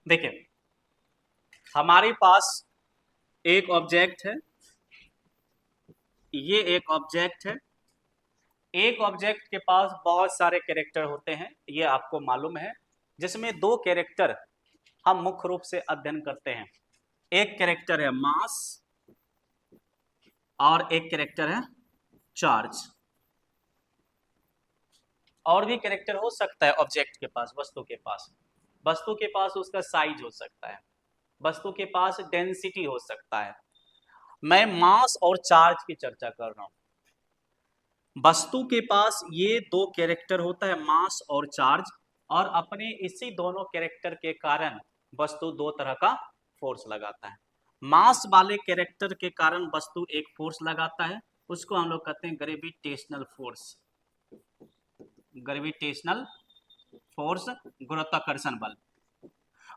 देखिए, हमारे पास एक ऑब्जेक्ट है, ये एक ऑब्जेक्ट है। एक ऑब्जेक्ट के पास बहुत सारे कैरेक्टर होते हैं, ये आपको मालूम है, जिसमें दो कैरेक्टर हम मुख्य रूप से अध्ययन करते हैं। एक कैरेक्टर है मास और एक कैरेक्टर है चार्ज। और भी कैरेक्टर हो सकता है ऑब्जेक्ट के पास, वस्तु के पास। वस्तु के पास उसका साइज हो सकता है, वस्तु के पास डेंसिटी हो सकता है। मैं मास और चार्ज की चर्चा कर रहा हूं। वस्तु के पास ये दो कैरेक्टर होता है, मास और चार्ज, और अपने इसी दोनों कैरेक्टर के कारण वस्तु दो तरह का फोर्स लगाता है। मास वाले कैरेक्टर के कारण वस्तु एक फोर्स लगाता है, उसको हम लोग कहते हैं ग्रेविटेशनल फोर्स। ग्रेविटेशनल फोर्स, गुरुत्वाकर्षण बल।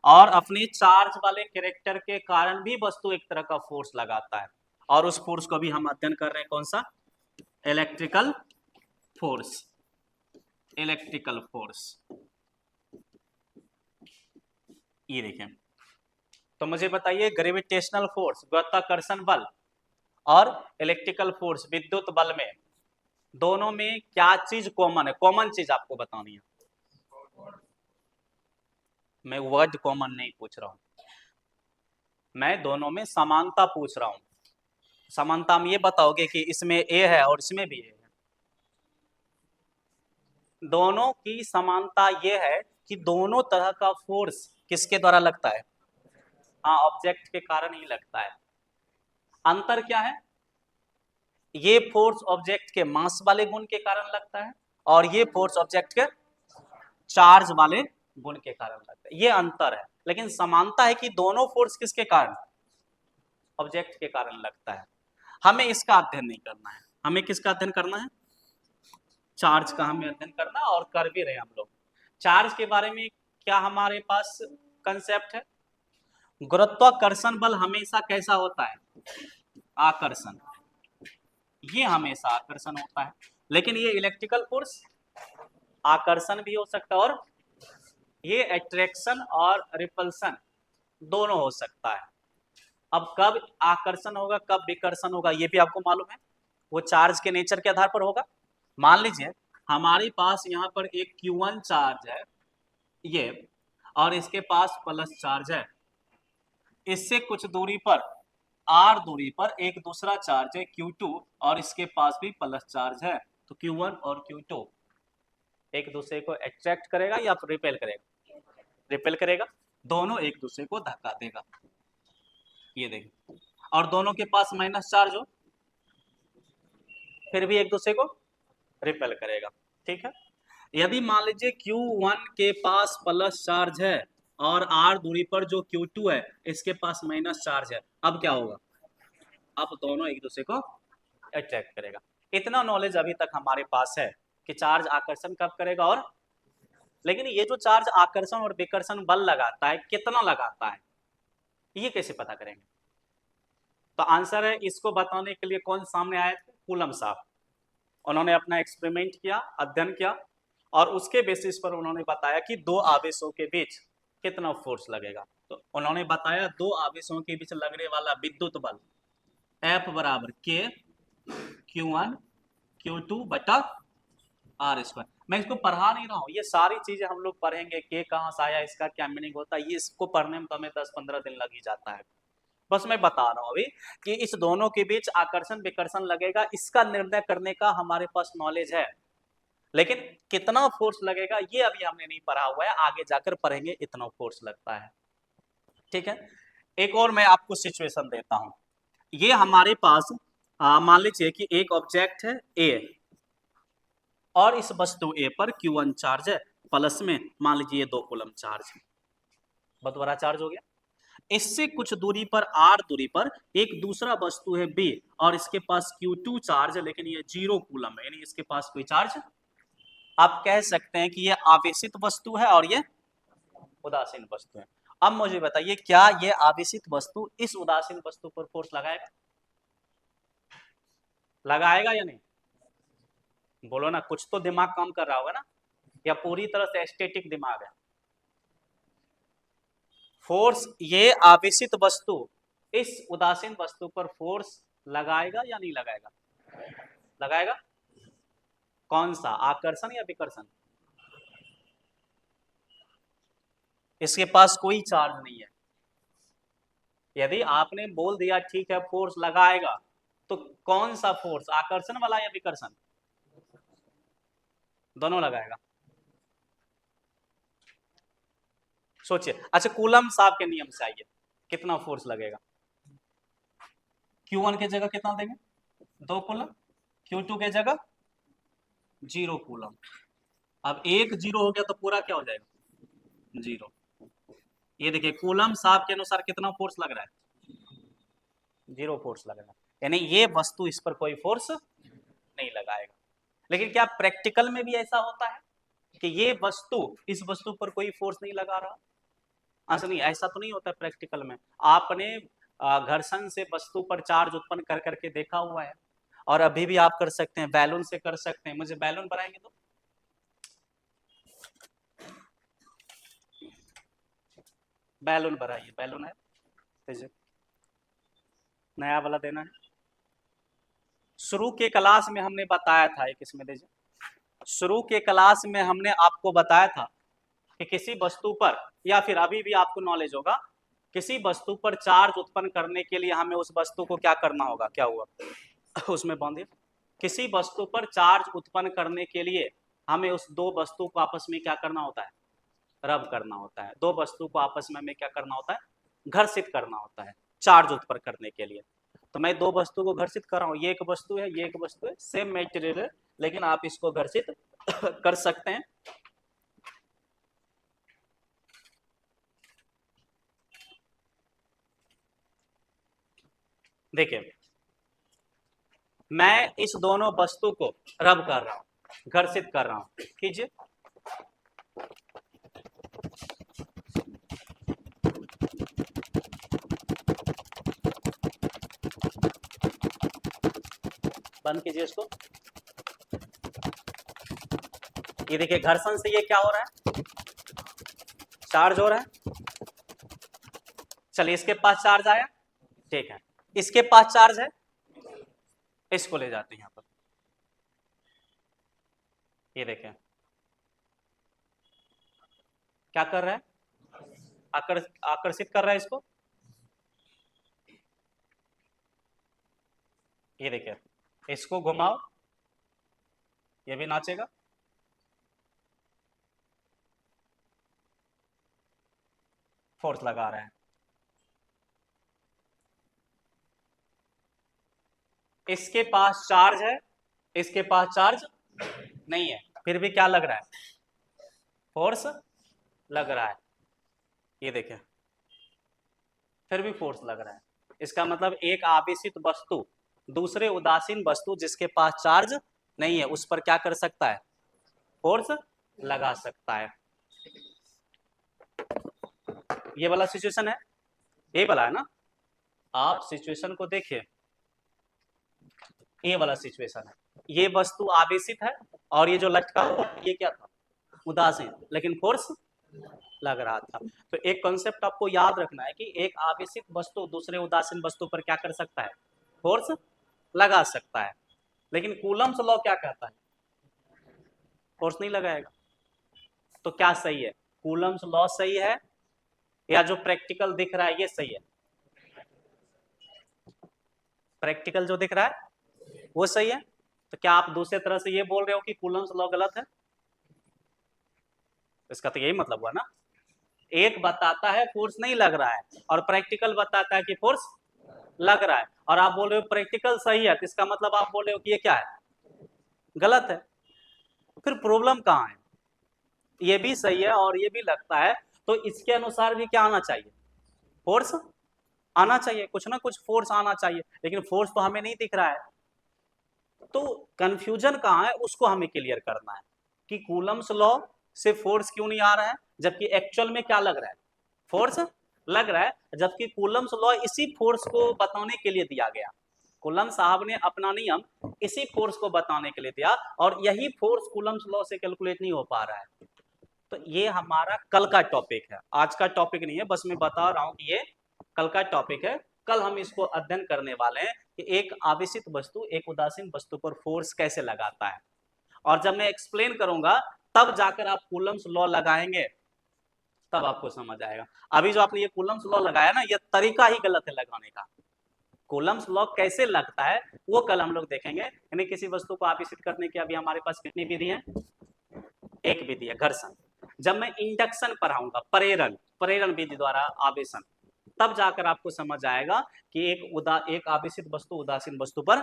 और अपने चार्ज वाले कैरेक्टर के कारण भी वस्तु एक तरह का फोर्स लगाता है, और उस फोर्स को भी हम अध्ययन कर रहे हैं, कौन सा? Electrical force. इलेक्ट्रिकल फोर्स, ये देखें। तो मुझे बताइए, ग्रेविटेशनल फोर्स, गुरुत्वाकर्षण बल, और इलेक्ट्रिकल फोर्स, विद्युत बल में, दोनों में क्या चीज कॉमन है? कॉमन चीज आपको बतानी है। मैं वर्ड कॉमन नहीं पूछ रहा हूं, मैं दोनों में समानता पूछ रहा हूं। समानता में ये बताओगे कि इसमें ए है और इसमें भी ए है। दोनों की समानता ये है कि दोनों तरह का फोर्स किसके द्वारा लगता है? हाँ, ऑब्जेक्ट के कारण ही लगता है। अंतर क्या है? ये फोर्स ऑब्जेक्ट के मास वाले गुण के कारण लगता है, और ये फोर्स ऑब्जेक्ट के चार्ज वाले गुण के कारण लगता है। ये अंतर है, लेकिन समानता है कि दोनों फोर्स किसके कारण? ऑब्जेक्ट के कारण लगता है। हमें इसका अध्ययन नहीं करना है, हमें किसका अध्ययन करना है? चार्ज का हमें अध्ययन करना, और कर भी रहे हम लोग। चार्ज के बारे में क्या हमारे पास कंसेप्ट है? गुरुत्वाकर्षण बल हमेशा कैसा होता है? आकर्षण। ये हमेशा आकर्षण होता है, लेकिन ये इलेक्ट्रिकल फोर्स आकर्षण भी हो सकता है, और ये अट्रैक्शन और रिपल्सन दोनों हो सकता है। अब कब आकर्षण होगा, कब विकर्षण होगा, ये भी आपको मालूम है, वो चार्ज के नेचर के आधार पर होगा। मान लीजिए हमारे पास यहाँ पर एक Q1 चार्ज है, ये, और इसके पास प्लस चार्ज है। इससे कुछ दूरी पर, R दूरी पर, एक दूसरा चार्ज है Q2, और इसके पास भी प्लस चार्ज है। तो Q1 और Q2 एक दूसरे को अट्रैक्ट करेगा या रिपेल करेगा? रिपेल करेगा। दोनों एक दूसरे को धक्का देगा, ये देखिए। और दोनों के पास माइनस चार्ज हो, फिर भी एक दूसरे को रिपेल करेगा। ठीक है। यदि मान लीजिए Q1 के पास प्लस चार्ज है, और R दूरी पर जो Q2 है इसके पास माइनस चार्ज है, अब क्या होगा? अब दोनों एक दूसरे को अट्रैक्ट करेगा। इतना नॉलेज अभी तक हमारे पास है कि चार्ज आकर्षण कब करेगा, और लेकिन ये जो चार्ज आकर्षण और विकर्षण बल लगाता है, कितना लगाता है, ये कैसे पता करेंगे? तो आंसर है, इसको बताने के लिए कौन सामने आए थे? कूलम साहब। उन्होंने अपना एक्सपेरिमेंट किया, अध्ययन किया, और उसके बेसिस पर उन्होंने बताया कि दो आवेशों के बीच कितना फोर्स लगेगा। तो उन्होंने बताया दो आवेशों के बीच लगने वाला विद्युत बल F बराबर K Q1 Q2 बटा R स्क्वायर। मैं इसको पढ़ा नहीं रहा हूँ, ये सारी चीजें हम लोग पढ़ेंगे, के कहाँ से आया, इसका क्या मीनिंग होता है, ये इसको पढ़ने में तो हमें 10-15 दिन लग ही जाता है। बस मैं बता रहा हूँ अभी कि इस दोनों के बीच आकर्षण विकर्षण लगेगा, इसका निर्णय करने का हमारे पास नॉलेज है, लेकिन कितना फोर्स लगेगा ये अभी हमने नहीं पढ़ा हुआ है, आगे जाकर पढ़ेंगे इतना फोर्स लगता है। ठीक है। एक और मैं आपको सिचुएशन देता हूं। ये हमारे पास मान लीजिए कि एक ऑब्जेक्ट है ए, और इस वस्तु ए पर Q1 चार्ज है, प्लस में मान लीजिए 2 कूलम चार्ज, बहुत बड़ा चार्ज हो गया। इससे कुछ दूरी पर, R दूरी पर, एक दूसरा वस्तु है B, और इसके पास Q2 चार्ज है, लेकिन ये 0 कूलम है, यानी इसके पास कोई चार्ज। आप कह सकते हैं कि ये आवेशित वस्तु है और ये उदासीन वस्तु है। अब मुझे बताइए, क्या ये आवेशित वस्तु इस उदासीन वस्तु पर फोर्स लगाएगा? लगाएगा या नहीं? बोलो ना, कुछ तो दिमाग काम कर रहा होगा ना, या पूरी तरह से स्टैटिक दिमाग है? फोर्स, ये आवेशित वस्तु इस उदासीन वस्तु पर फोर्स लगाएगा या नहीं लगाएगा? लगाएगा। कौन सा, आकर्षण या विकर्षण? इसके पास कोई चार्ज नहीं है। यदि आपने बोल दिया ठीक है फोर्स लगाएगा, तो कौन सा फोर्स, आकर्षण वाला या विकर्षण? दोनों लगाएगा। सोचिए। अच्छा, कूलम साहब के नियम से आइए, कितना फोर्स लगेगा? Q1 के जगह कितना देंगे? 2 कूलम। Q2 के जगह 0 कूलम। अब एक 0 हो गया तो पूरा क्या हो जाएगा? 0। ये देखिए कूलम साहब के अनुसार कितना फोर्स लग रहा है? 0 फोर्स लग रहा है, यानी ये वस्तु इस पर कोई फोर्स नहीं लगाएगा। लेकिन क्या प्रैक्टिकल में भी ऐसा होता है कि ये वस्तु इस वस्तु पर कोई फोर्स नहीं लगा रहा? ऐसा नहीं, ऐसा तो नहीं होता प्रैक्टिकल में। आपने घर्षण से वस्तु पर चार्ज उत्पन्न कर करके देखा हुआ है, और अभी भी आप कर सकते हैं, बैलून से कर सकते हैं। मुझे बैलून बनाएंगे तो बैलून बनाइए। बैलून है, नया वाला देना है। शुरू के क्लास में हमने बताया था, एक इसमें दीजिए। शुरू के क्लास में हमने आपको बताया था कि किसी वस्तु पर, या फिर अभी भी आपको नॉलेज होगा, किसी वस्तु पर चार्ज उत्पन्न करने के लिए हमें उस वस्तु को क्या करना होगा? क्या हुआ उसमें बांधिए। किसी वस्तु पर चार्ज उत्पन्न करने के लिए हमें उस दो वस्तु को आपस में क्या करना होता है? रब करना होता है। दो वस्तु को आपस में हमें क्या करना होता है? घर्षित करना होता है चार्ज उत्पन्न करने के लिए। तो मैं दो वस्तु को घर्षित कर रहा हूँ, ये एक वस्तु है, ये एक वस्तु है, सेम मटेरियल है, लेकिन आप इसको घर्षित कर सकते हैं। देखिए, मैं इस दोनों वस्तु को रब कर रहा हूं, घर्षित कर रहा हूं। कीजिए। बंद कीजिए इसको। ये देखिए घर्षण से ये क्या हो रहा है? चार्ज हो रहा है। चलिए, इसके पास चार्ज आया, ठीक है। इसके पास चार्ज है, इसको ले जाते हैं यहां पर। ये देखें क्या कर रहा है? आकर्षित कर रहा है इसको। ये देखिए, इसको घुमाओ, ये भी नाचेगा। फोर्स लगा रहे हैं। इसके पास चार्ज है, इसके पास चार्ज नहीं है, फिर भी क्या लग रहा है? फोर्स लग रहा है। ये देखें, फिर भी फोर्स लग रहा है। इसका मतलब एक आवेशित वस्तु दूसरे उदासीन वस्तु जिसके पास चार्ज नहीं है उस पर क्या कर सकता है? फोर्स लगा सकता है। ये वाला सिचुएशन है, ये वाला है ना। आप सिचुएशन को देखिए, ये वाला सिचुएशन है। ये वस्तु आवेशित है और ये जो लटका हुआ ये क्या था? उदासीन, लेकिन फोर्स लग रहा था। तो एक कॉन्सेप्ट आपको याद रखना है कि एक आवेशित वस्तु दूसरे उदासीन वस्तु पर क्या कर सकता है? फोर्स लगा सकता है। लेकिन कूलम्स लॉ क्या कहता है? फोर्स नहीं लगाएगा। तो क्या सही है? कूलम्स लॉ सही है या जो प्रैक्टिकल दिख रहा है ये सही है? प्रैक्टिकल जो दिख रहा है वो सही है। तो क्या आप दूसरे तरह से ये बोल रहे हो कि कूलम्स लॉ गलत है? इसका तो यही मतलब हुआ ना। एक बताता है फोर्स नहीं लग रहा है और प्रैक्टिकल बताता है कि फोर्स लग रहा है, और आप बोल रहे हो प्रैक्टिकल सही है, तो इसका मतलब आप बोल रहे हो कि ये क्या है? गलत है। फिर प्रॉब्लम कहाँ है? ये भी सही है और ये भी लगता है, तो इसके अनुसार भी क्या आना चाहिए? फोर्स आना चाहिए, कुछ ना कुछ फोर्स आना चाहिए, लेकिन फोर्स तो हमें नहीं दिख रहा है। तो कंफ्यूजन कहाँ है उसको हमें क्लियर करना है कि कूलम्स लॉ से फोर्स क्यों नहीं आ रहा है, जबकि एक्चुअल में क्या लग रहा है? फोर्स लग रहा है, जबकि कूलम्स लॉ इसी फोर्स को बताने के लिए दिया गया। कूलम साहब ने अपना नियम इसी फोर्स को बताने के लिए दिया, और यही फोर्स कूलम्स लॉ से कैलकुलेट नहीं हो पा रहा है। तो ये हमारा कल का टॉपिक है, आज का टॉपिक नहीं है, बस मैं बता रहा हूं कि ये कल का टॉपिक है। कल हम इसको अध्ययन करने वाले हैं कि एक आवेशित वस्तु एक उदासीन वस्तु पर फोर्स कैसे लगाता है, और जब मैं एक्सप्लेन करूंगा तब जाकर आप कूलम्स लॉ लगाएंगे, तब आपको समझ आएगा। अभी जो आपने ये कूलम्स लॉ लगाया ना, ये तरीका ही गलत है लगाने का। कूलम्स लॉ कैसे लगता है वो कल हम लोग देखेंगे। यानी किसी वस्तु को आवेशित करने की अभी हमारे पास कितनी विधि है? एक विधि है घर्षण। जब मैं इंडक्शन पढ़ाऊंगा, प्रेरण विधि द्वारा आवेशन, तब जाकर आपको समझ आएगा कि एक आवेशित वस्तु उदासीन वस्तु पर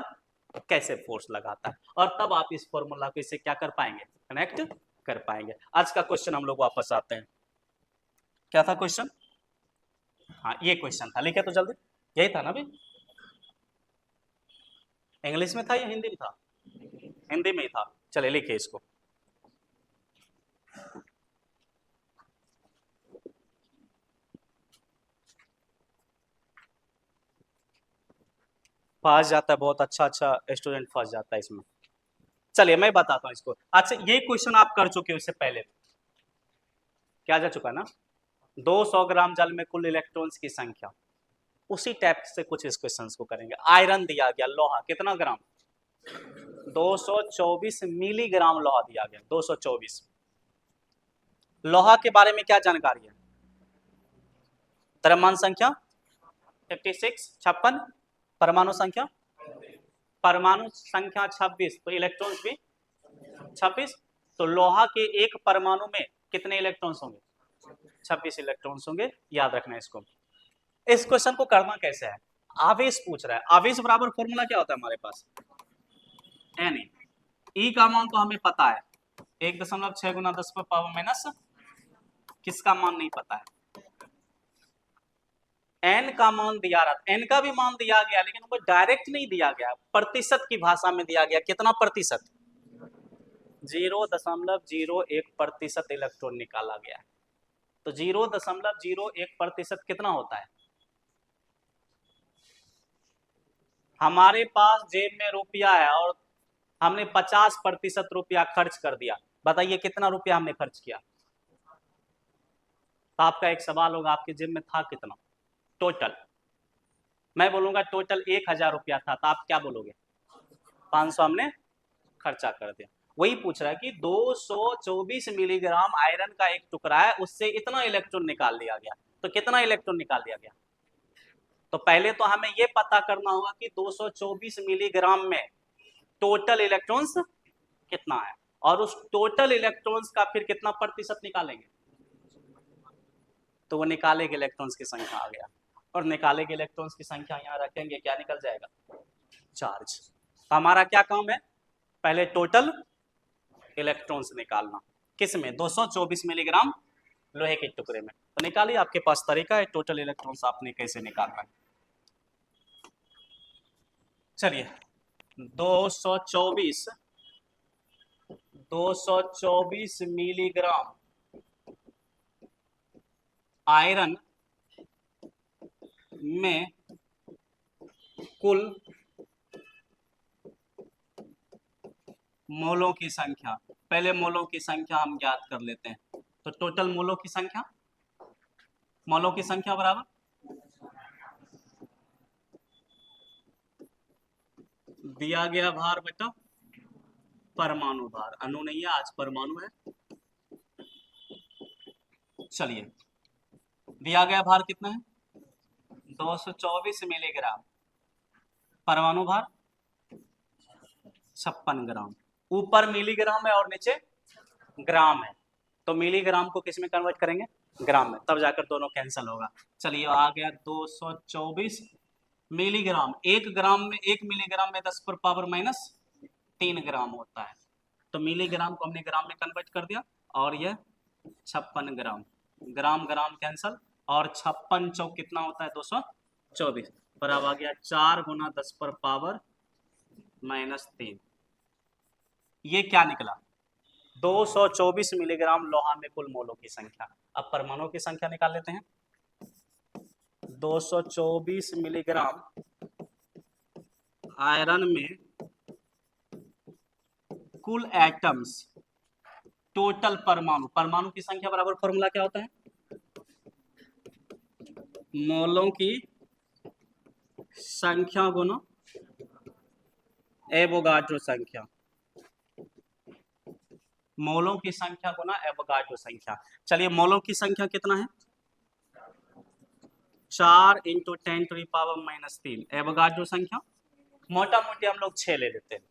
कैसे फोर्स लगाता है, और तब आप इस फॉर्मूला को इससे क्या कर पाएंगे, कनेक्ट कर पाएंगे। आज का क्वेश्चन हम लोग वापस आते हैं। क्या था क्वेश्चन? हाँ ये क्वेश्चन था, लिखे तो जल्दी। यही था ना भाई? इंग्लिश में था या हिंदी में था? हिंदी में ही था। चलिए लिखिए इसको। फंस जाता है, बहुत अच्छा स्टूडेंट फंस जाता है इसमें। चलिए मैं बताता हूँ इसको। अच्छा ये क्वेश्चन आप कर चुके हो इससे पहले, क्या जा चुका ना? 200 ग्राम जल में कुल इलेक्ट्रॉन्स की संख्या, उसी टाइप से कुछ इस क्वेश्चन को करेंगे। आयरन दिया गया, लोहा कितना ग्राम? 224 मिलीग्राम लोहा दिया गया, 224। लोहा के बारे में क्या जानकारी है? द्रव्यमान संख्या 56, 56। परमाणु संख्या 26, तो इलेक्ट्रॉन्स भी 26। तो लोहा के एक परमाणु में कितने इलेक्ट्रॉन्स होंगे? 26 इलेक्ट्रॉन्स होंगे। याद रखना इसको। इस क्वेश्चन को करना कैसे है? आवेश पूछ रहा है। आवेश बराबर फॉर्मूला क्या होता है हमारे पास? एन ई का मान तो हमें पता है, 1.6 गुना 10 पर पावर माइनस, किसका मान नहीं पता है? एन का मान दिया रहा, एन का भी मान दिया गया, लेकिन वो डायरेक्ट नहीं दिया गया, प्रतिशत की भाषा में दिया गया। कितना प्रतिशत? 0.01% इलेक्ट्रॉन निकाला गया है। तो 0.01% कितना होता है? हमारे पास जेब में रुपया है और हमने 50% रुपया खर्च कर दिया। बताइए कितना रुपया हमने खर्च किया? तो आपका एक सवाल होगा, आपके जेब में था कितना टोटल? मैं बोलूंगा टोटल 1000 रुपया था, तो आप क्या बोलोगे? 500 हमने खर्चा कर दिया। वही पूछ रहा है कि 224 मिलीग्राम आयरन का एक टुकड़ा है, उससे इतना इलेक्ट्रॉन निकाल लिया गया। तो कितना इलेक्ट्रॉन निकाल लिया गया? तो पहले तो हमें यह पता करना होगा कि 224 मिलीग्राम में टोटल इलेक्ट्रॉन्स कितना है, और उस टोटल इलेक्ट्रॉन्स का फिर कितना प्रतिशत निकालेंगे? तो वो निकाले गए इलेक्ट्रॉन्स की संख्या आ गया, और निकाले गए इलेक्ट्रॉन्स की संख्या यहाँ रखेंगे, क्या निकल जाएगा? चार्ज। तो हमारा क्या काम है? पहले टोटल इलेक्ट्रॉन्स निकालना, किसमें? 224 मिलीग्राम लोहे के टुकड़े में। तो निकालिए, आपके पास तरीका है टोटल इलेक्ट्रॉन्स आपने कैसे निकालना है। चलिए 224 मिलीग्राम आयरन में कुल मोलों की संख्या, पहले मोलों की संख्या हम ज्ञात कर लेते हैं। तो टोटल मोलों की संख्या, मोलों की संख्या बराबर दिया गया भार बटा परमाणु भार। अणु नहीं है आज, परमाणु है। चलिए दिया गया भार कितना है? 224 मिलीग्राम। परमाणु भार 56 ग्राम। ऊपर मिलीग्राम है और नीचे ग्राम है, तो मिलीग्राम को किस में कन्वर्ट करेंगे? ग्राम में, तब जाकर दोनों कैंसिल होगा। चलिए आ गया 224 मिलीग्राम। 1 मिलीग्राम में 10 पर पावर माइनस 3 ग्राम होता है। तो मिलीग्राम को हमने ग्राम में कन्वर्ट कर दिया, और यह 56 ग्राम। ग्राम ग्राम कैंसल, और 56 चौक कितना होता है? 224। पर अब आ गया 4 गुना 10 पर पावर माइनस 3। ये क्या निकला? 224 मिलीग्राम लोहा में कुल मोलों की संख्या। अब परमाणु की संख्या निकाल लेते हैं। 224 मिलीग्राम आयरन में कुल एटम्स टोटल परमाणु, परमाणु की संख्या बराबर फॉर्मूला क्या होता है, मोलों की संख्या गुना एवोगाड्रो संख्या, मोलों की संख्या गुना एवोगाड्रो संख्या। चलिए मोलों की संख्या कितना है, 4 इंटू 10⁻³ एवोगाड्रो संख्या मोटा मोटी हम लोग 6 ले लेते हैं,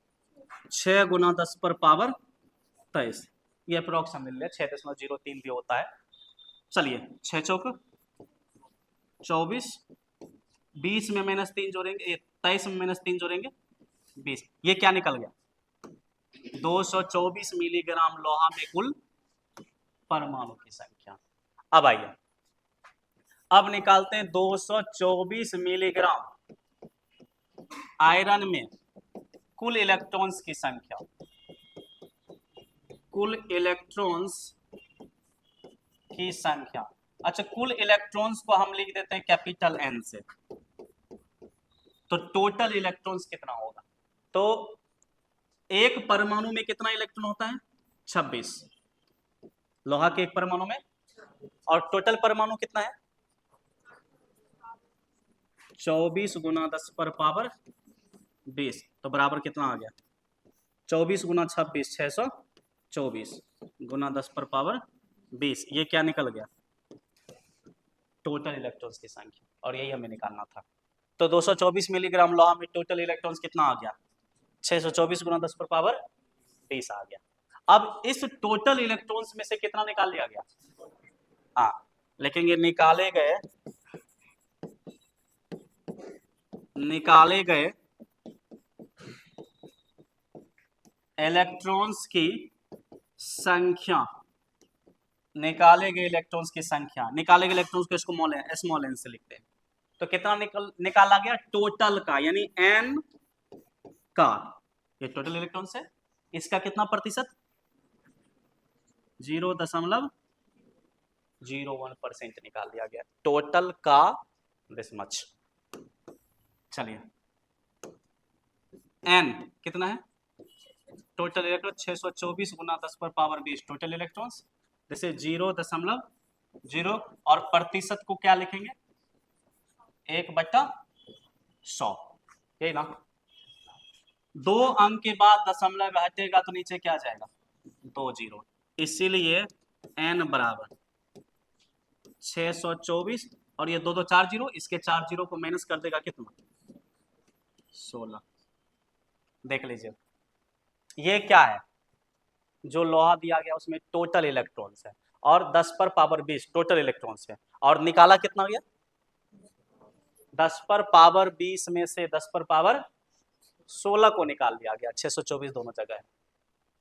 6 गुना 10 पर पावर 23, ये अप्रोक्स मिल लिया, 6.03 भी होता है। चलिए 6 चौक 24, 20 में -3 जोड़ेंगे, 23 में -3 जोड़ेंगे 20, ये क्या निकल गया, 224 मिलीग्राम लोहा में कुल परमाणु की संख्या। अब आइए, अब निकालते हैं 224 मिलीग्राम आयरन में कुल इलेक्ट्रॉन्स की संख्या, कुल इलेक्ट्रॉन्स की संख्या। अच्छा, कुल इलेक्ट्रॉन्स को हम लिख देते हैं कैपिटल एन से, तो टोटल इलेक्ट्रॉन्स कितना होगा, तो एक परमाणु में कितना इलेक्ट्रॉन होता है, 26, लोहा के एक परमाणु में, और टोटल परमाणु कितना है, 24 गुना 10 पर पावर 20, तो बराबर कितना आ गया, 24 गुना 26 624 गुना 10 पर पावर 20, ये क्या निकल गया, टोटल इलेक्ट्रॉन्स की संख्या, और यही हमें निकालना था। तो 224 मिलीग्राम लोहा में टोटल इलेक्ट्रॉन्स कितना आ गया, 624 गुना 10 पर पावर 20 आ गया। अब इस टोटल इलेक्ट्रॉन्स में से कितना निकाल लिया गया, हाँ, लेकिन ये निकाले गए इलेक्ट्रॉन्स की संख्या, निकाले गए इलेक्ट्रॉन्स की संख्या, निकाले गए इलेक्ट्रॉन्स को इसको स्मॉल एन से लिखते हैं, तो कितना निकाला गया, टोटल का, यानी एन का, ये टोटल इलेक्ट्रॉन्स है, इसका कितना प्रतिशत, 0.01% निकाल दिया गया, टोटल का दिस मच। चलिए एन कितना है, टोटल इलेक्ट्रॉन 624 गुना 10 पर पावर 20 टोटल इलेक्ट्रॉन्स, जैसे 0.0, और प्रतिशत को क्या लिखेंगे, 1/100, यही ना, 2 अंक के बाद दशमलव हटेगा तो नीचे क्या जाएगा, 2 जीरो, इसीलिए n बराबर 624, और ये 2 4 जीरो, इसके 4 जीरो को माइनस कर देगा कितना, 16। देख लीजिए ये क्या है, जो लोहा दिया गया उसमें टोटल इलेक्ट्रॉन्स है, और 10 पर पावर 20 टोटल इलेक्ट्रॉन्स है, और निकाला कितना गया, 10 पर पावर 20 में से 10 पर पावर 16 को निकाल दिया गया, 624 दोनों जगह है।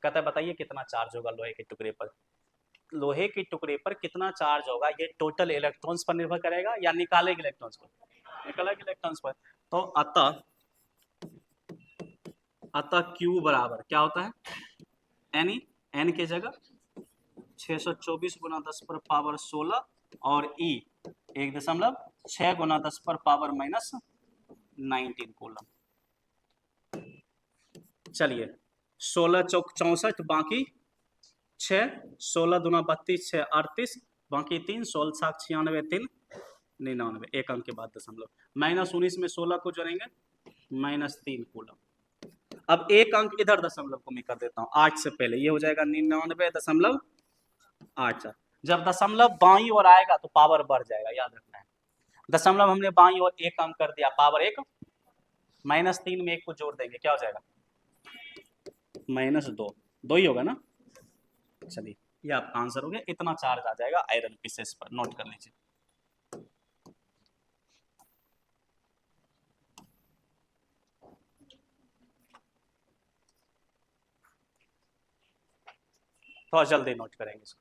कहता है बताइए कितना चार्ज होगा लोहे के टुकड़े पर, लोहे के टुकड़े पर कितना चार्ज होगा, ये टोटल इलेक्ट्रॉन्स पर निर्भर करेगा या निकाले गए इलेक्ट्रॉन्स पर, निकाले गए इलेक्ट्रॉन्स पर। तो अतः Q बराबर क्या होता है, एन के जगह 624 गुना 10 पर पावर 16, और E 1.6 गुना 10 पर पावर -19 कूलम। चलिए 16 चौक 64, बाकी 6, 16 दूना 32, 6 38, बाकी 3, 16 7 96, 3 99, एक अंक के बाद दशमलव, -19 में 16 को जोड़ेंगे -3 कूलम। अब एक अंक इधर दशमलव को मैं कर देता हूँ 8 से पहले, ये हो जाएगा 99.84। जब दशमलव बाईं ओर आएगा तो पावर बढ़ जाएगा, याद रखना है, दशमलव हमने बाईं ओर एक अंक कर दिया, पावर 1, -3 में 1 को जोड़ देंगे क्या हो जाएगा, -2, 2 ही होगा ना। चलिए ये आपका आंसर हो गया, इतना चार्ज आ जाएगा आयरन पीसेस पर, नोट कर लीजिए। थोड़ा जल्दी नोट करेंगे इसको।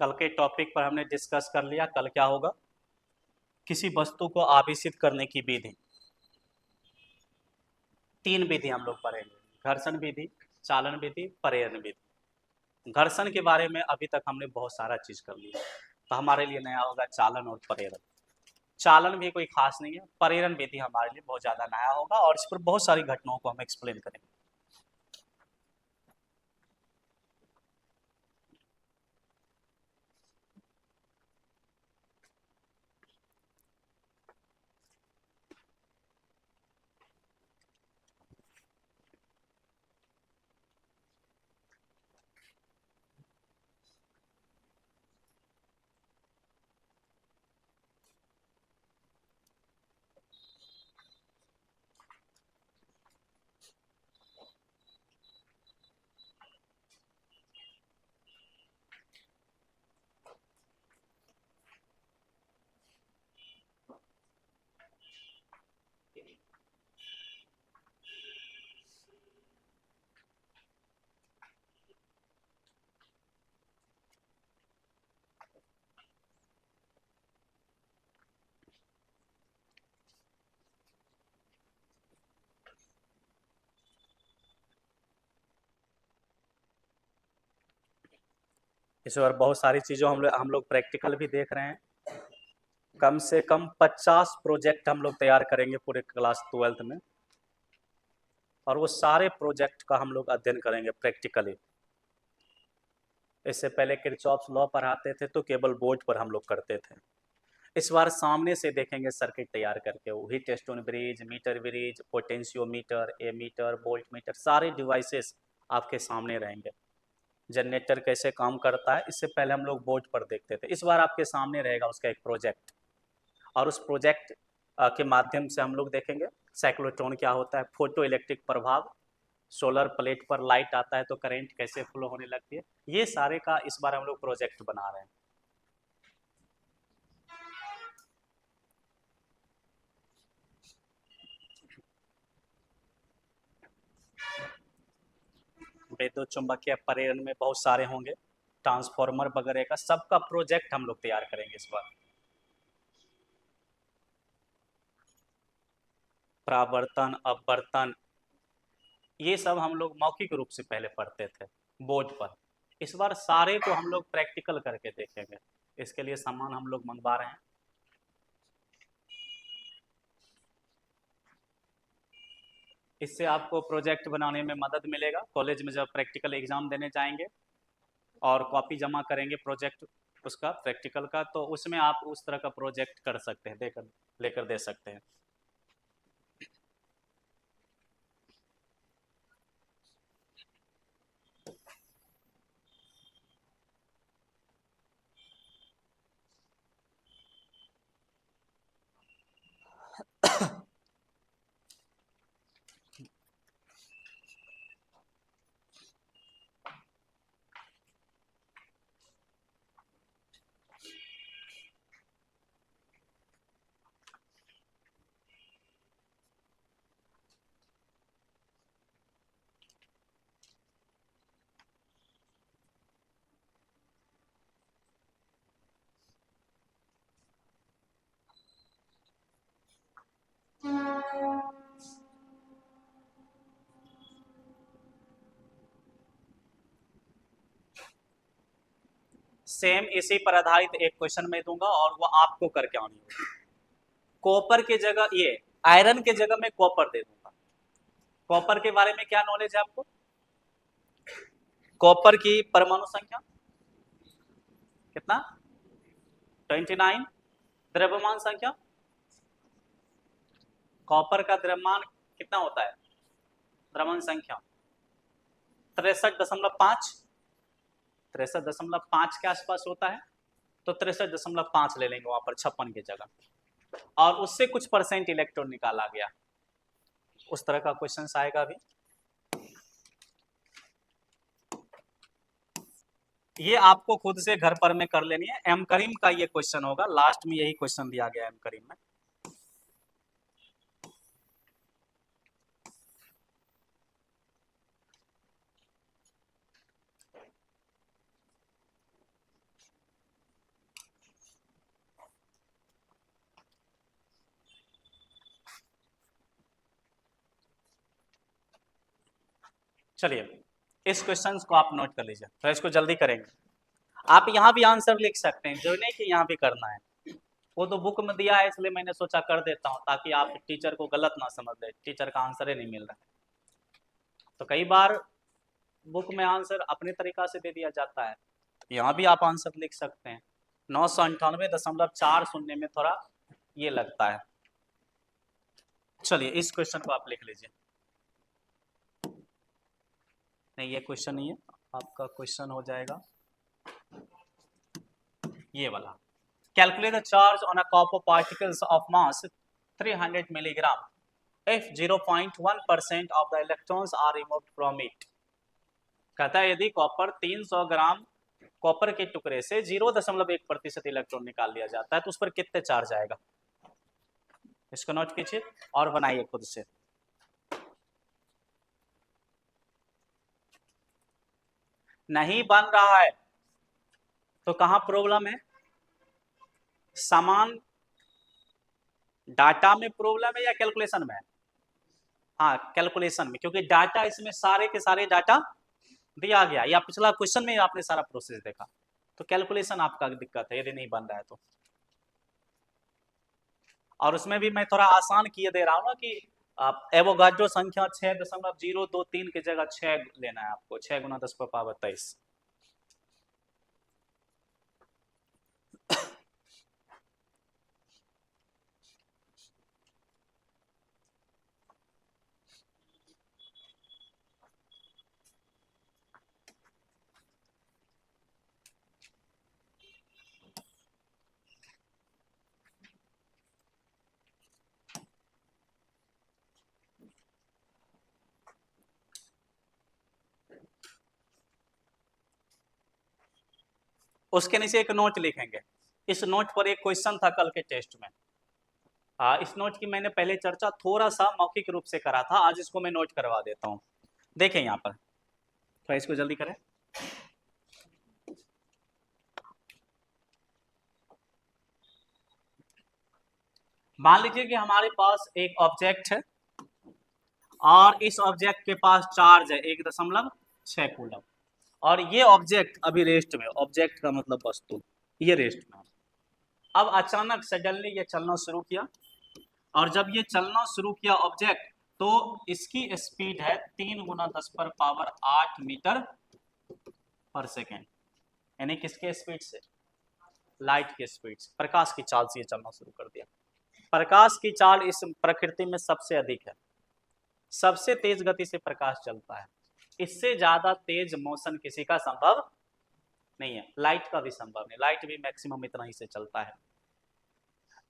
कल के टॉपिक पर हमने डिस्कस कर लिया। कल क्या होगा? किसी वस्तु को आवेशित करने की विधि। 3 विधि हम लोग पढ़ेंगे, घर्षण विधि, चालन विधि, प्रेरण विधि। घर्षण के बारे में अभी तक हमने बहुत सारा चीज कर लिया, तो हमारे लिए नया होगा चालन और प्रेरण। चालन भी कोई खास नहीं है, प्रेरण विधि हमारे लिए बहुत ज्यादा नया होगा और इस पर बहुत सारी घटनाओं को हम एक्सप्लेन करेंगे। इस बार बहुत सारी चीज़ों हम लोग प्रैक्टिकल भी देख रहे हैं। कम से कम 50 प्रोजेक्ट हम लोग तैयार करेंगे पूरे क्लास 12th में, और वो सारे प्रोजेक्ट का हम लोग अध्ययन करेंगे प्रैक्टिकली। इससे पहले किरचॉफ्स लॉ पढ़ाते थे तो केवल बोर्ड पर हम लोग करते थे। इस बार सामने से देखेंगे सर्किट तैयार करके, वही Wheatstone bridge, meter bridge, potentiometer, ammeter, voltmeter, सारे डिवाइसेस आपके सामने रहेंगे। जनरेटर कैसे काम करता है इससे पहले हम लोग बोर्ड पर देखते थे, इस बार आपके सामने रहेगा उसका एक प्रोजेक्ट, और उस प्रोजेक्ट के माध्यम से हम लोग देखेंगे साइक्लोट्रॉन क्या होता है, फोटो इलेक्ट्रिक प्रभाव, सोलर प्लेट पर लाइट आता है तो करंट कैसे फ्लो होने लगती है, ये सारे का इस बार हम लोग प्रोजेक्ट बना रहे हैं। विद्युत चुंबकीय प्रेरण में बहुत सारे होंगे, ट्रांसफार्मर वगैरह का सबका प्रोजेक्ट हम लोग तैयार करेंगे इस बार। परावर्तन, अपवर्तन, ये सब हम लोग मौखिक रूप से पहले पढ़ते थे बोर्ड पर, इस बार सारे को हम लोग प्रैक्टिकल करके देखेंगे। इसके लिए सामान हम लोग मंगवा रहे हैं। इससे आपको प्रोजेक्ट बनाने में मदद मिलेगा, कॉलेज में जब प्रैक्टिकल एग्जाम देने जाएंगे और कॉपी जमा करेंगे प्रोजेक्ट उसका प्रैक्टिकल का, तो उसमें आप उस तरह का प्रोजेक्ट कर सकते हैं, देकर लेकर दे सकते हैं। सेम इसी पर आधारित एक क्वेश्चन मैं दूंगा और वो आपको करके आनी होगी। कॉपर के जगह ये आयरन के जगह मैं कॉपर दे दूंगा। कॉपर के बारे में क्या नॉलेज है आपको? कॉपर की परमाणु संख्या कितना? 29। द्रव्यमान संख्या, कॉपर का द्रव्यमान कितना होता है? द्रव्यमान संख्या 63.5, 63.5 के आसपास होता है, तो 63.5 ले लेंगे वहां पर 56 की जगह, और उससे कुछ परसेंट इलेक्ट्रॉन निकाला गया। उस तरह का क्वेश्चन आएगा अभी। ये आपको खुद से घर पर में कर लेनी है, एम करीम का ये क्वेश्चन होगा, लास्ट में यही क्वेश्चन दिया गया एम करीम में। चलिए इस क्वेश्चन को आप नोट कर लीजिए, तो इसको जल्दी करेंगे। आप यहाँ भी आंसर लिख सकते हैं, जो नहीं कि यहाँ भी करना है, वो तो बुक में दिया है इसलिए मैंने सोचा कर देता हूँ ताकि आप टीचर को गलत ना समझ ले, टीचर का आंसर ही नहीं मिल रहा है। तो कई बार बुक में आंसर अपने तरीका से दे दिया जाता है, तो यहाँ भी आप आंसर लिख सकते हैं। 998.40 में थोड़ा ये लगता है। चलिए इस क्वेश्चन को आप लिख लीजिए। नहीं ये क्वेश्चन नहीं है, आपका क्वेश्चन हो जाएगा ये वाला। Calculate the charge on a copper particles of mass 300 milligram if 0.1% of the electrons are removed from it। कहता है यदि कॉपर 300 ग्राम कॉपर के टुकड़े से 0.1% इलेक्ट्रॉन निकाल लिया जाता है तो उस पर कितने चार्ज आएगा। इसको नोट कीजिए और बनाइए खुद से। नहीं बन रहा है तो कहां प्रॉब्लम है, समान डाटा में प्रॉब्लम है या कैलकुलेशन में है। हाँ कैलकुलेशन में, क्योंकि डाटा इसमें सारे के सारे डाटा दिया गया, या पिछला क्वेश्चन में आपने सारा प्रोसेस देखा, तो कैलकुलेशन आपका दिक्कत है यदि नहीं बन रहा है तो। और उसमें भी मैं थोड़ा आसान किए दे रहा हूँ ना कि आप एवोगाड्रो संख्या 6.023 की जगह 6 लेना है आपको, 6 × 10⁻23। उसके नीचे एक नोट लिखेंगे। इस नोट पर एक क्वेश्चन था कल के टेस्ट में। इस नोट की मैंने पहले चर्चा थोड़ा सा मौखिक रूप से करा था, आज इसको मैं नोट करवा देता हूँ। देखें यहाँ पर, तो इसको जल्दी करें। मान लीजिए कि हमारे पास एक ऑब्जेक्ट है और इस ऑब्जेक्ट के पास चार्ज है 1.6 कूलम, और ये ऑब्जेक्ट अभी रेस्ट में, ऑब्जेक्ट का मतलब वस्तु, ये रेस्ट में। अब अचानक सडनली ये चलना शुरू किया, और जब ये चलना शुरू किया ऑब्जेक्ट, तो इसकी स्पीड है 3 × 10⁸ मीटर पर सेकेंड, यानी किसके स्पीड से, लाइट के स्पीड से, प्रकाश की चाल से ये चलना शुरू कर दिया। प्रकाश की चाल इस प्रकृति में सबसे अधिक है, सबसे तेज गति से प्रकाश चलता है, इससे ज्यादा तेज मोशन किसी का संभव नहीं है, लाइट का भी संभव नहीं, लाइट भी मैक्सिमम इतना ही से चलता है।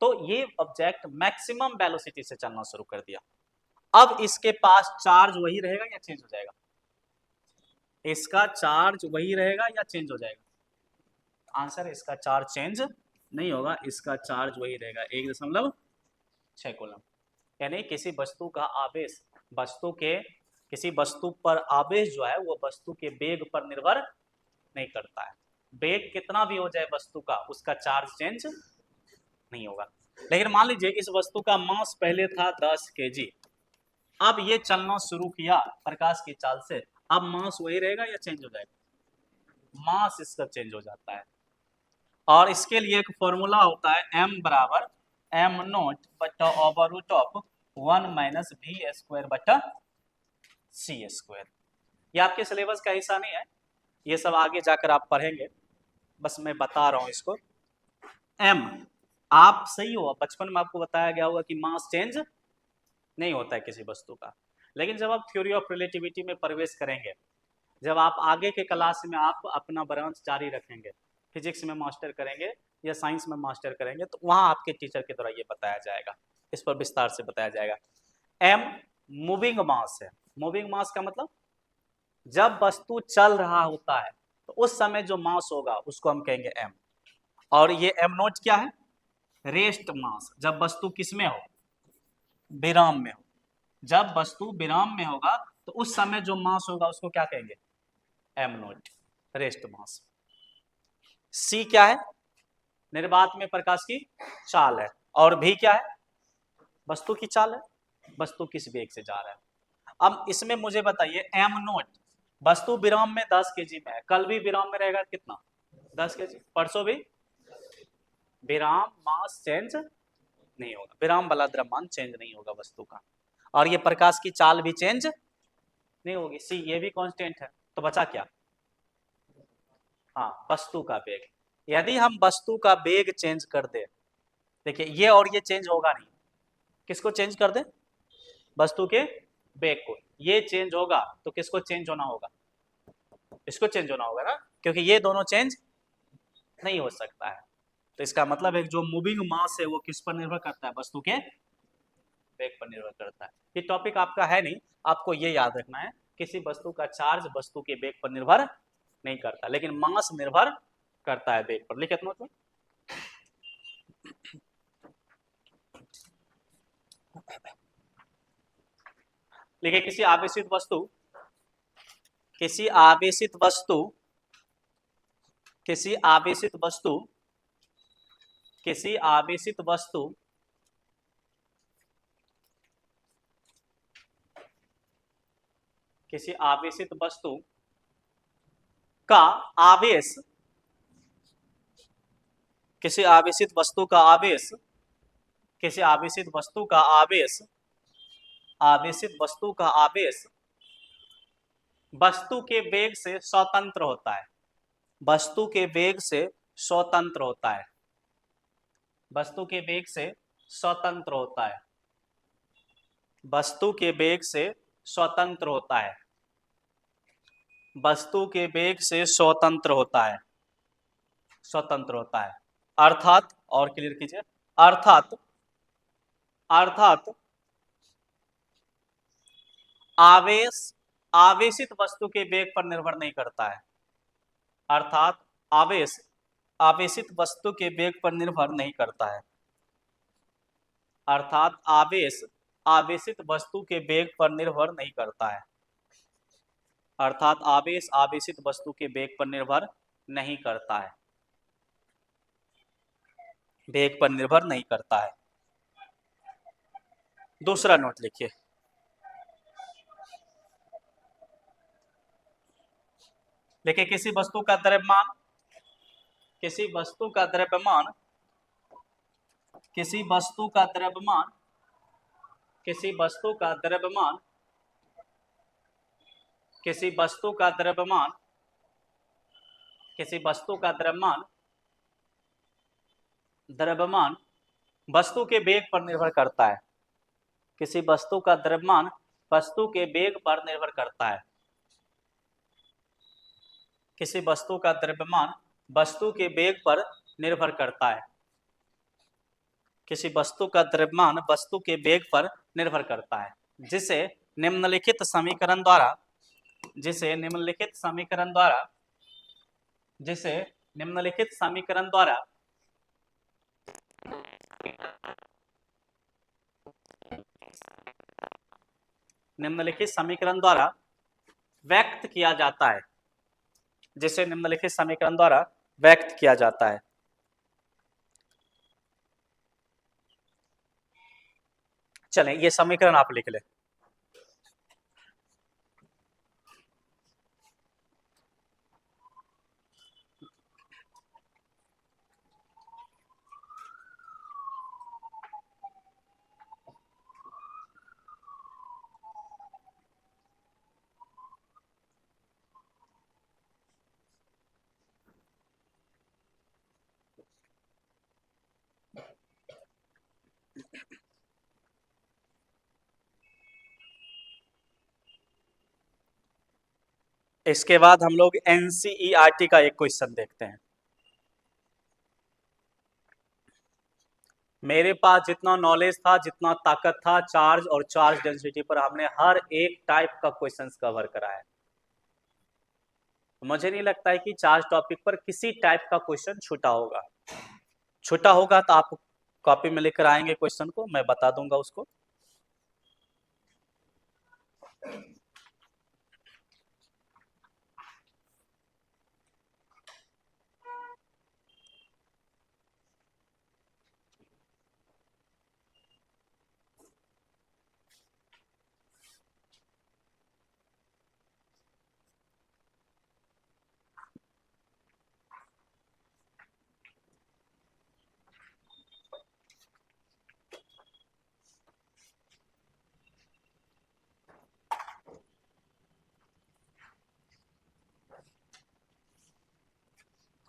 तो ये ऑब्जेक्ट मैक्सिमम वेलोसिटी से चलना शुरू कर दिया। अब इसके पास चार्ज वही रहेगा या चेंज हो जाएगा, इसका चार्ज वही रहेगा या चेंज हो जाएगा। आंसर इसका चार्ज चेंज नहीं होगा, इसका चार्ज वही रहेगा 1.6 कूलम। यानी किसी वस्तु का आवेश, वस्तु के किसी वस्तु पर आवेश जो है वो वस्तु के वेग पर निर्भर नहीं करता है। वेग कितना भी हो जाए वस्तु का, उसका चार्ज चेंज नहीं होगा। लेकिन मान लीजिए इस वस्तु का मास पहले था 10 kg, अब ये चलना शुरू किया प्रकाश की चाल से, अब मास वही रहेगा या चेंज हो जाएगा, मास इसका चेंज हो जाता है। और इसके लिए एक फॉर्मूला होता है m बराबर m0/√1 - v² / c²। ये आपके सिलेबस का हिस्सा नहीं है, ये सब आगे जाकर आप पढ़ेंगे, बस मैं बता रहा हूं इसको। m, आप सही हो, बचपन में आपको बताया गया होगा कि मास चेंज नहीं होता है किसी वस्तु का, लेकिन जब आप थ्योरी ऑफ रिलेटिविटी में प्रवेश करेंगे, जब आप आगे के क्लास में आप अपना ब्रांच जारी रखेंगे, फिजिक्स में मास्टर करेंगे या साइंस में मास्टर करेंगे, तो वहां आपके टीचर के द्वारा ये बताया जाएगा, इस पर विस्तार से बताया जाएगा। m मूविंग मास है। मूविंग मास का मतलब जब वस्तु चल रहा होता है तो उस समय जो मास होगा उसको हम कहेंगे m। और ये m0 क्या है, रेस्ट मास, जब वस्तु किस में हो, विराम में हो। जब वस्तु विराम में होगा तो उस समय जो मास होगा उसको क्या कहेंगे, m0, रेस्ट मास। c क्या है, निर्वात में प्रकाश की चाल है, और v क्या है, वस्तु की चाल है, वस्तु किस वेग से जा रहा है। अब इसमें मुझे बताइए एम नोट, वस्तु विराम में 10 केजी में है, कल भी विराम में रहेगा कितना 10 केजी, परसों भी विराम मास चेंज नहीं होगा, विराम वाला द्रव्यमान चेंज नहीं होगा वस्तु का, और ये प्रकाश की चाल भी चेंज नहीं होगी, सी ये भी कांस्टेंट है, तो बचा क्या, हाँ वस्तु का वेग। यदि हम वस्तु का वेग चेंज कर दे, देखिए ये और ये चेंज होगा नहीं, किसको चेंज कर दे, वस्तु के वेग को, ये चेंज होगा तो किसको चेंज होना होगा, इसको चेंज होना होगा ना, क्योंकि ये दोनों चेंज नहीं हो सकता है। तो इसका मतलब है जो मूविंग मास है वो किस पर निर्भर करता है, वस्तु के वेग पर निर्भर करता है। ये टॉपिक आपका है नहीं, आपको ये याद रखना है, किसी वस्तु का चार्ज वस्तु के वेग पर निर्भर नहीं करता, लेकिन मास निर्भर करता है वेग पर। लिखे मतलब लिखे किसी आवेशित वस्तु, किसी आवेशित वस्तु, किसी आवेशित वस्तु, किसी आवेशित वस्तु किसी आवेशित वस्तु का आवेश, किसी आवेशित वस्तु का आवेश, किसी आवेशित वस्तु का आवेश, आवेशित वस्तु का आवेश वस्तु के वेग से स्वतंत्र होता है, वस्तु के वेग से स्वतंत्र होता है, वस्तु के वेग से स्वतंत्र होता है, वस्तु के वेग से स्वतंत्र होता है, वस्तु के वेग से स्वतंत्र होता है, स्वतंत्र होता है, अर्थात, और क्लियर कीजिए, अर्थात, अर्थात आवेश आवेशित वस्तु के वेग पर निर्भर नहीं करता है, अर्थात आवेश आवेशित वस्तु के वेग पर निर्भर नहीं करता है, अर्थात आवेश आवेशित वस्तु के वेग पर निर्भर नहीं करता है, अर्थात आवेश आवेशित वस्तु के वेग पर निर्भर नहीं करता है, वेग पर निर्भर नहीं करता है। दूसरा नोट लिखिए, देखिए किसी वस्तु का द्रव्यमान, किसी वस्तु का द्रव्यमान, किसी वस्तु का द्रव्यमान, किसी वस्तु का द्रव्यमान, किसी वस्तु का द्रव्यमान, किसी वस्तु का द्रव्यमान, द्रव्यमान वस्तु के वेग पर निर्भर करता है, किसी वस्तु का द्रव्यमान वस्तु के वेग पर निर्भर करता है, किसी वस्तु का द्रव्यमान वस्तु के वेग पर निर्भर करता है, किसी वस्तु का द्रव्यमान वस्तु के वेग पर निर्भर करता है, जिसे निम्नलिखित समीकरण द्वारा, जिसे निम्नलिखित समीकरण द्वारा, जिसे निम्नलिखित समीकरण द्वारा निम्नलिखित समीकरण द्वारा व्यक्त किया जाता है, जिसे निम्नलिखित समीकरण द्वारा व्यक्त किया जाता है। चलें ये समीकरण आप लिख लें, इसके बाद हम लोग एनसीईआरटी का एक क्वेश्चन देखते हैं। मेरे पास जितना नॉलेज था, जितना ताकत था, चार्ज और चार्ज डेंसिटी पर हमने हर एक टाइप का क्वेश्चंस कवर करा है। मुझे नहीं लगता है कि चार्ज टॉपिक पर किसी टाइप का क्वेश्चन छूटा होगा, छूटा होगा तो आप कॉपी में लेकर आएंगे क्वेश्चन को, मैं बता दूंगा उसको।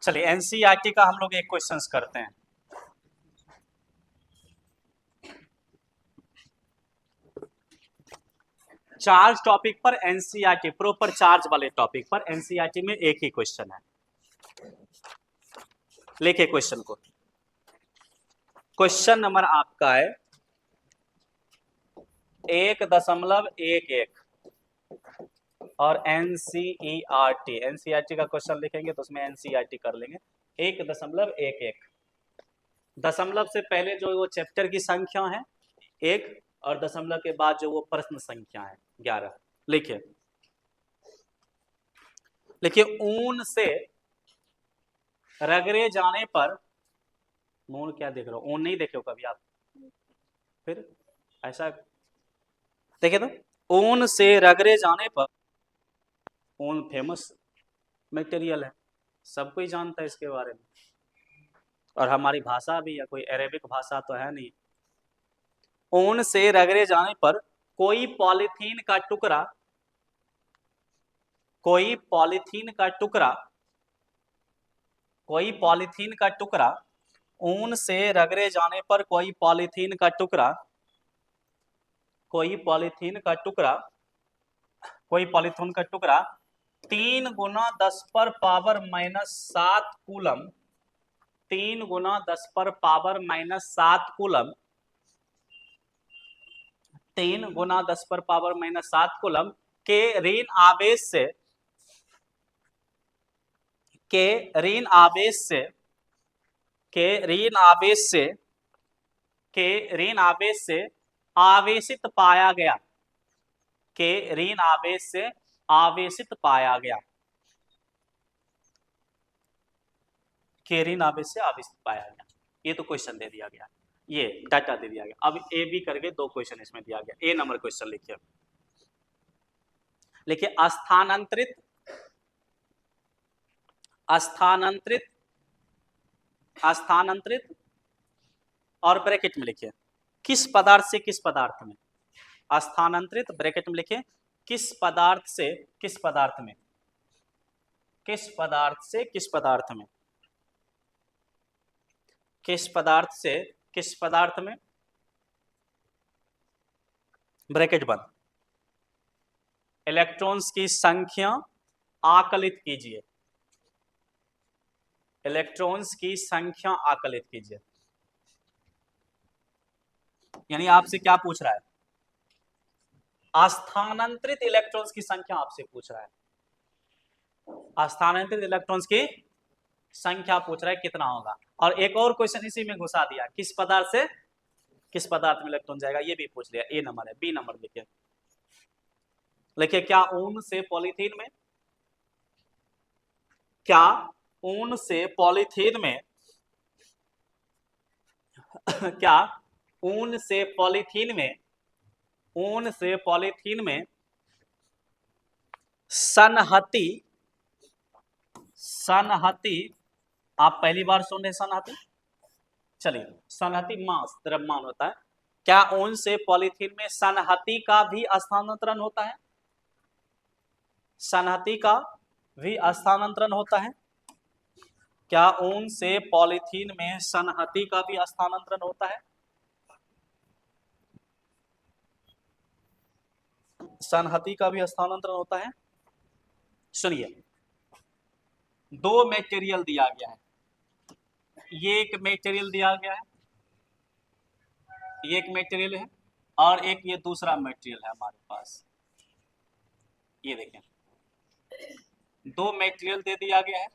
चलिए एनसीईआरटी का हम लोग एक क्वेश्चन करते हैं। चार्ज टॉपिक पर एनसीईआरटी, प्रॉपर चार्ज वाले टॉपिक पर एनसीईआरटी में एक ही क्वेश्चन है। लिखिए क्वेश्चन को। क्वेश्चन नंबर आपका है 1.11 और एनसीईआरटी का क्वेश्चन लिखेंगे तो उसमें एनसीईआरटी कर लेंगे। 1.11 दशमलव से पहले जो वो चैप्टर की संख्या है 1 और दशमलव के बाद जो वो प्रश्न संख्या है 11। लिखिए ऊन से रगड़े जाने पर, ऊन क्या देख रहे हो, ऊन नहीं देखे हो कभी आप, फिर ऐसा देखिए तो ऊन से रगड़े जाने पर, ऊन फेमस मटेरियल है, सब कोई जानता है इसके बारे में, और हमारी भाषा भी है, कोई अरेबिक भाषा तो है नहीं। ऊन से रगड़े जाने पर कोई पॉलीथीन का टुकड़ा, कोई पॉलीथीन का टुकड़ा, कोई पॉलीथीन का टुकड़ा, ऊन से रगड़े जाने पर कोई पॉलीथीन का टुकड़ा, कोई पॉलीथीन का टुकड़ा, कोई पॉलीथीन का टुकड़ा 3 × 10⁻⁻7 कूलम, 3 × 10⁻⁻7 कूलम, 3 × 10⁻⁻7 कूलम के ऋण आवेश से, के ऋण आवेश से, के ऋण आवेश से, के ऋण आवेश से आवेशित पाया गया, के ऋण आवेश से आवेशित पाया गया, के ऋण आवेश से आवेशित पाया गया। ये तो क्वेश्चन दे दिया गया, ये डाटा दे दिया गया। अब ए बी करके 2 क्वेश्चन इसमें दिया गया। ए नंबर क्वेश्चन लिखिए, स्थानांतरित, स्थानांतरित, स्थानांतरित और ब्रैकेट में लिखिए किस पदार्थ से किस पदार्थ में, स्थानांतरित ब्रैकेट में लिखिए किस पदार्थ से किस पदार्थ में, किस पदार्थ से किस पदार्थ में, किस पदार्थ से किस पदार्थ में, ब्रैकेट बंद। इलेक्ट्रॉन्स की संख्या आकलित कीजिए, इलेक्ट्रॉन्स की संख्या आकलित कीजिए। यानी आपसे क्या पूछ रहा है, स्थानांतरित इलेक्ट्रॉन्स की संख्या आपसे पूछ रहा है, स्थानांतरित इलेक्ट्रॉन्स की संख्या पूछ रहा है कितना होगा। और एक और क्वेश्चन इसी में घुसा दिया, किस पदार्थ से किस पदार्थ में इलेक्ट्रॉन जाएगा, ये भी पूछ लिया। ए नंबर है। बी नंबर लिखिए, लिखिए क्या ऊन से पॉलीथीन में, क्या ऊन से पॉलीथीन में क्या ऊन से पॉलीथीन में, ऊन से पॉलीथीन में सनहती, सनहती, आप पहली बार सुन रहे सनहती, चलिए सनहती मास द्रव्यमान होता है। क्या ऊन से पॉलीथीन में सनहती का भी स्थानांतरण होता है, सनहती का भी स्थानांतरण होता है? क्या ऊन से पॉलीथीन में सनहती का भी स्थानांतरण होता है? सनहती का भी स्थानांतरण होता है। सुनिए, 2 मटेरियल दिया गया है, ये एक मटेरियल दिया गया है, ये एक मटेरियल है, और एक ये दूसरा मटेरियल है हमारे पास। ये देखें, 2 मटेरियल दे दिया गया है।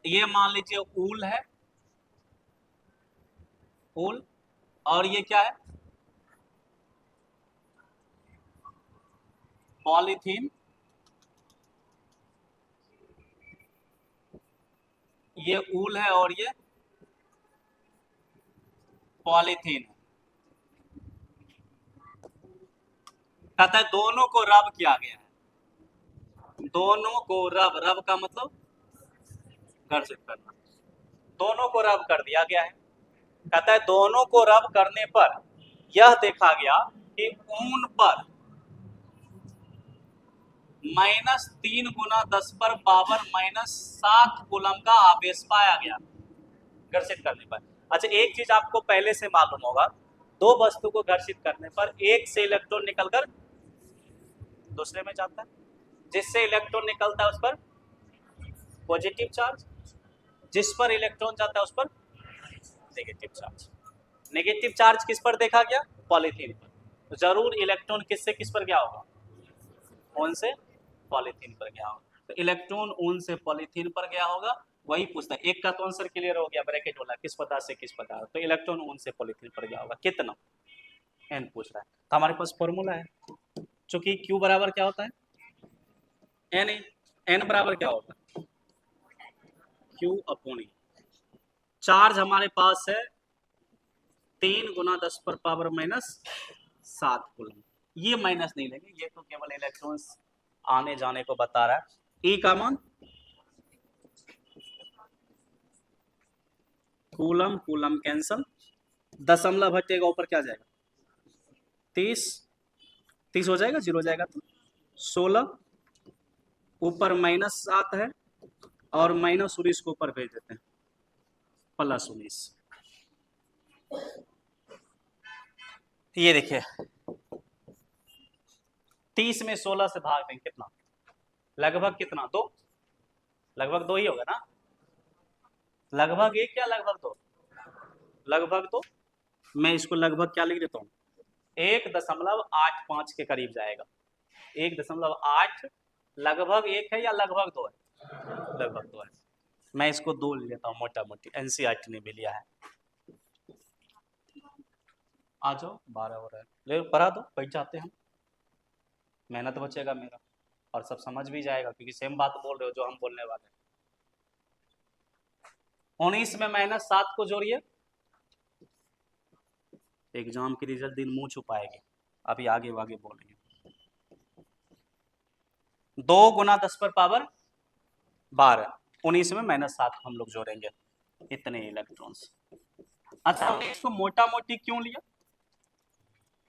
ये मान लीजिए ऊल है, ऊल, और ये क्या है, पॉलीथीन। ये ऊल है और ये पॉलीथीन है। कहता है दोनों को रब किया गया है, दोनों को रब, रब का मतलब घर्षित करना, दोनों को रब कर दिया गया है। कहता है दोनों को रब करने पर यह देखा गया कि ऊन पर, -3 गुना 10 पर पावर -7 कूलम का आवेश पाया गया घर्षित करने पर। अच्छा, एक चीज आपको पहले से मालूम होगा, दो वस्तु को घर्षित करने पर एक से इलेक्ट्रॉन निकलकर दूसरे में जाता है, जिससे इलेक्ट्रॉन निकलता है उस पर पॉजिटिव चार्ज, जिस पर इलेक्ट्रॉन जाता है उस पर नेगेटिव चार्ज। नेगेटिव चार्ज किस पर देखा गया? पॉलीथीन पर। तो जरूर इलेक्ट्रॉन किससे किस पर गया होगा? ऊन से पॉलीथीन पर गया होगा। तो इलेक्ट्रॉन ऊन से पॉलीथीन पर गया होगा, वही पूछता है। एक का तो आंसर क्लियर हो गया, ब्रैकेट वाला, किस पदार्थ से किस पदार्थ। तो इलेक्ट्रॉन ऊन से पॉलीथीन पर गया होगा, कितना? एन पूछ रहा है। तो हमारे पास फॉर्मूला है, चूंकि क्यू बराबर क्या होता है? एन। एन बराबर क्या होता है? क्यू अपॉन ई। चार्ज हमारे पास है 3 गुना 10 पर पावर -7 कूलम। ये माइनस नहीं लेंगे, ये तो केवल इलेक्ट्रॉन्स आने जाने को बता रहा है। ई का मान कूलम, कूलम कैंसल, दशमलव हटेगा ऊपर क्या जाएगा? 30, 30 हो जाएगा, 0 हो जाएगा तो 16, ऊपर -7 है और -19 को ऊपर भेज देते हैं, +19। ये देखिए 30 में 16 से भाग दें कितना? लगभग कितना? 2, लगभग 2 ही होगा ना? लगभग 1 या लगभग 2? लगभग 2। मैं इसको लगभग क्या लिख देता हूँ? 1.85 के करीब जाएगा। 1.8 लगभग 1 है या लगभग 2 है? लगभग 2 है। मैं इसको 2 ले लेता हूँ मोटा मोटी, एनसीईआरटी ने भी लिया है। आ जाओ, 12 हो रहा है, ले पढ़ा दो, बैठ जाते हैं हम, मेहनत बचेगा मेरा और सब समझ भी जाएगा, क्योंकि सेम बात बोल रहे हो जो हम बोलने वाले हैं। 19 में -7 को जोड़िए, एग्जाम की रिजल्ट दिन मुंह छुपाएगी, अभी आगे आगे बोलेंगे। 2 गुना 10 पर पावर 12, 19 में -7 हम लोग जोड़ेंगे, इतने इलेक्ट्रॉन्स। अच्छा, हमने इसको मोटा मोटी क्यों लिया?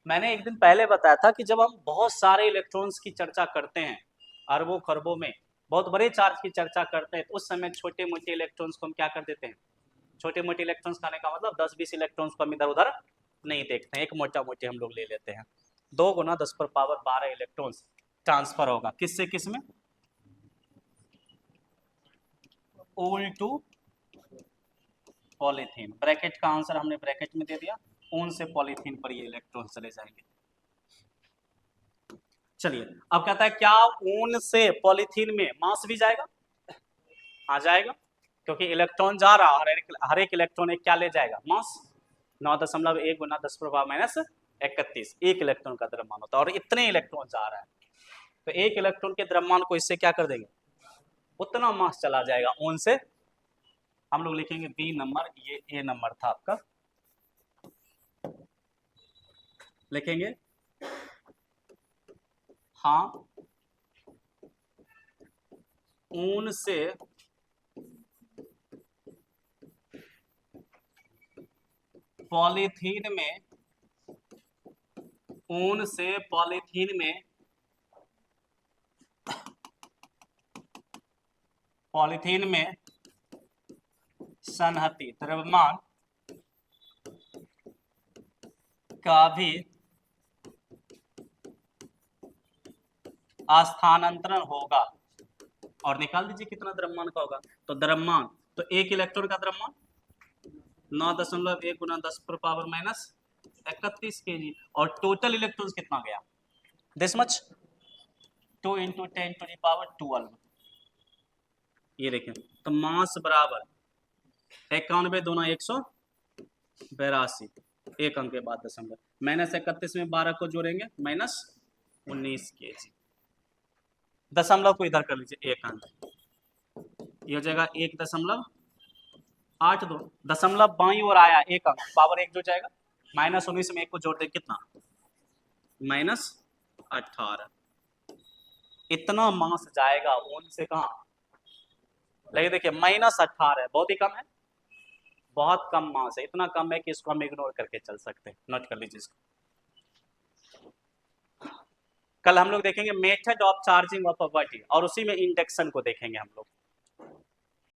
मैंने एक दिन पहले बताया था कि जब हम बहुत सारे इलेक्ट्रॉन्स की चर्चा करते हैं, अरबों खरबों में बहुत बड़े चार्ज की चर्चा करते हैं, तो उस समय छोटे मोटे इलेक्ट्रॉन्स को हम क्या कर देते हैं? छोटे मोटे इलेक्ट्रॉन्स खाने का मतलब 10-20 इलेक्ट्रॉन्स को हम इधर उधर नहीं देखते हैं, एक मोटा मोटे हम लोग ले लेते हैं। 2 गुना 10 पर पावर 12 इलेक्ट्रॉन्स ट्रांसफर होगा, किससे किस में? ऊन टू पॉलीथीन। ब्रैकेट का आंसर हमने ब्रैकेट में दे दिया, ऊन से पॉलीथीन पर ये इलेक्ट्रॉन चले जाएंगे। चलिए, अब कहता है क्या ऊन से पॉलीथीन में मास भी जाएगा? आ जाएगा, क्योंकि इलेक्ट्रॉन जा रहा, हर एक इलेक्ट्रॉन एक क्या ले जाएगा? मास। 9.1 गुना 10 पर पावर -31 एक इलेक्ट्रॉन का द्रव्यमान होता है, और इतने इलेक्ट्रॉन जा रहा है, तो एक इलेक्ट्रॉन के द्रव्यमान को इससे क्या कर देंगे? उतना मास चला जाएगा ऊन से। हम लोग लिखेंगे बी नंबर, ये ए नंबर था आपका, लिखेंगे हाँ ऊन से पॉलीथीन में, ऊन से पॉलीथीन में, पॉलीथीन में संहति द्रव्यमान का भी स्थानांतरण होगा। और निकाल दीजिए कितना द्रव्यमान का होगा। तो द्रव्यमान, तो एक इलेक्ट्रॉन का द्रव्यमान 9.1 गुना 10 पर पावर -31 kg, और टोटल इलेक्ट्रॉन्स कितना गया? This much, 2 × 10⁻12। ये देखें, तो मास बराबर 91 दूना 182, एक अंक के बाद दशमलव, -31 में 12 को जोड़ेंगे -19 kg। दशमलव को इधर कर लीजिए, एक अंक, ये हो जाएगा 1.82। दशमलव बाई और आया एक अंक, पावर 1 जो जाएगा, -19 में 1 को जोड़ दे कितना? -18। इतना मास जाएगा ऊन से कहाँ? लेकिन देखिए -18 है, बहुत ही कम है, बहुत कम मास है, इतना कम है कि इसको हम इग्नोर करके चल सकते हैं। नोट कर लीजिए इसको। कल हम लोग देखेंगे method of charging of a battery और उसी में इंडक्शन को देखेंगे हम लोग।